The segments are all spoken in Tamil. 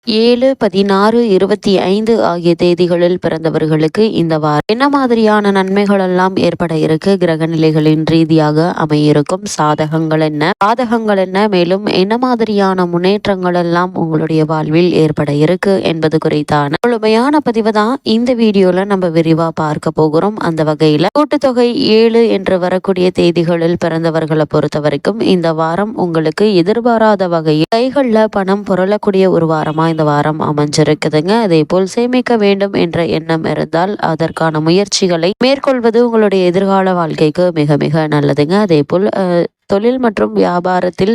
7, 16, 25 ஆகிய தேதிகளில் பிறந்தவர்களுக்கு இந்த வாரம் என்ன மாதிரியான நன்மைகள் எல்லாம் ஏற்பட இருக்கு, கிரக நிலைகளின் ரீதியாக அமையிருக்கும் சாதகங்கள் என்ன, பாதகங்கள் என்ன, மேலும் என்ன மாதிரியான முன்னேற்றங்கள் எல்லாம் உங்களுடைய வாழ்வில் ஏற்பட இருக்கு என்பது குறித்தான முழுமையான பதிவு தான் இந்த வீடியோல நம்ம விரிவா பார்க்க போகிறோம். அந்த வகையில கூட்டுத்தொகை 7 என்று வரக்கூடிய தேதிகளில் பிறந்தவர்களை பொறுத்த வரைக்கும் இந்த வாரம் உங்களுக்கு எதிர்பாராத வகையில் கைகள்ல பணம் புரளக்கூடிய ஒரு வாரமா இந்த வாரம் அமைஞ்சிருக்குதுங்க. அதே போல் சேமிக்க வேண்டும் என்ற எண்ணம் இருந்தால் அதற்கான முயற்சிகளை மேற்கொள்வது உங்களுடைய எதிர்கால வாழ்க்கைக்கு மிக மிக நல்லதுங்க. அதே போல் தொழில் மற்றும் வியாபாரத்தில்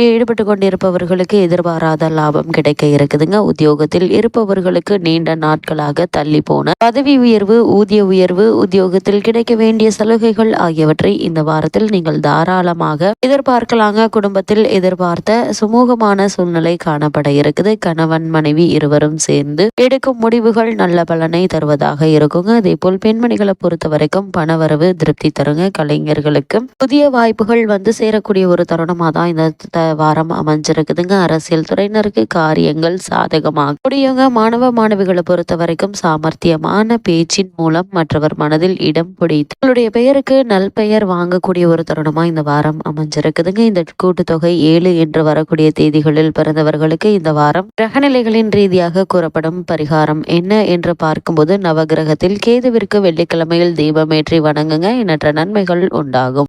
ஈடுபட்டு கொண்டிருப்பவர்களுக்கு எதிர்பாராத லாபம் கிடைக்க இருக்குதுங்க. உத்தியோகத்தில் இருப்பவர்களுக்கு நீண்ட நாட்களாக தள்ளி போன பதவி உயர்வு, ஊதிய உயர்வு, உத்தியோகத்தில் கிடைக்க வேண்டிய சலுகைகள் ஆகியவற்றை இந்த வாரத்தில் நீங்கள் தாராளமாக எதிர்பார்க்கலாங்க. குடும்பத்தில் எதிர்பார்த்த சுமூகமான சூழ்நிலை காணப்பட இருக்குது. கணவன் மனைவி இருவரும் சேர்ந்து எடுக்கும் முடிவுகள் நல்ல பலனை தருவதாக இருக்குங்க. அதே போல் பெண்மணிகளை பொறுத்த வரைக்கும் பணவரவு திருப்தி தருங்க. கலைஞர்களுக்கு புதிய வாய்ப்புகள் வந்து சேரக்கூடிய ஒரு தருணமாக தான் இந்த வாரம் அமைஞ்சிருக்குதுங்க. அரசியல் துறையினருக்கு காரியங்கள் சாதகமாக கூடியவங்க. மாணவ மாணவிகளை பொறுத்த வரைக்கும் சாமர்த்தியமான பேச்சின் மூலம் மற்றவர் மனதில் இடம் பிடித்து உங்களுடைய பெயருக்கு நல்பெயர் வாங்கக்கூடிய ஒரு தருணமா இந்த வாரம் அமைஞ்சிருக்குதுங்க. இந்த கூட்டுத்தொகை 7 என்று வரக்கூடிய தேதிகளில் பிறந்தவர்களுக்கு இந்த வாரம் கிரகநிலைகளின் ரீதியாக கூறப்படும் பரிகாரம் என்ன என்று பார்க்கும்போது, நவகிரகத்தில் கேதுவிற்கு வெள்ளிக்கிழமையில் தீபமேற்றி வணங்குங்க. எண்ணற்ற நன்மைகள் உண்டாகும்.